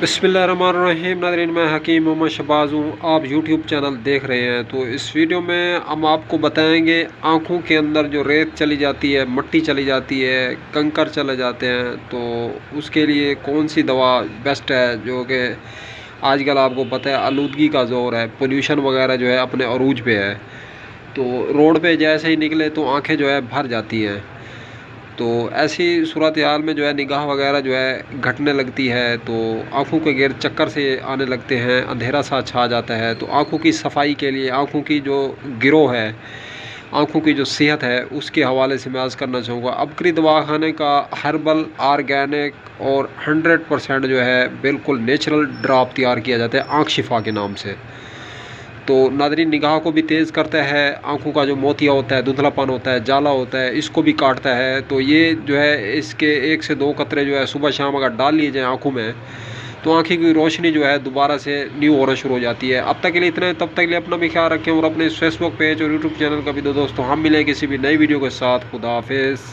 बिस्मिल्लाहिर्रहमानिर्रहीम। नाज़रीन, मैं हकीम मोहम्मद शहबाज हूँ। आप यूट्यूब चैनल देख रहे हैं। तो इस वीडियो में हम आपको बताएंगे आँखों के अंदर जो रेत चली जाती है, मिट्टी चली जाती है, कंकर चले जाते हैं, तो उसके लिए कौन सी दवा बेस्ट है। जो कि आजकल आपको पता है आलूदगी का ज़ोर है, पोल्यूशन वगैरह जो है अपने अरूज पे है। तो रोड पे जैसे ही निकले तो आँखें जो है भर जाती हैं। तो ऐसी सूरत हाल में जो है निगाह वगैरह जो है घटने लगती है। तो आँखों के गिर्द चक्कर से आने लगते हैं, अंधेरा सा छा जाता है। तो आँखों की सफाई के लिए, आँखों की जो गिरोह है, आँखों की जो सेहत है, उसके हवाले से मैं अर्ज़ करना चाहूँगा। अबकरी दवाखाने का हर्बल, ऑर्गेनिक और 100% जो है बिल्कुल नेचुरल ड्रॉप तैयार किया जाता है आँख शिफा के नाम से। तो नाज़रीन, निगाह को भी तेज़ करता है, आँखों का जो मोतिया होता है, धुंधलापन होता है, जाला होता है, इसको भी काटता है। तो ये जो है इसके 1 से 2 कतरे जो है सुबह शाम अगर डाल लिए जाएँ आँखों में, तो आँखी की रोशनी जो है दोबारा से न्यू होना शुरू हो जाती है। अब तक के लिए इतना है, तब तक के लिए अपना भी ख्याल रखें और अपने फेसबुक पेज और यूट्यूब चैनल का भी दो दोस्तों। हम मिलें किसी भी नई वीडियो के साथ। खुदा हाफिज़।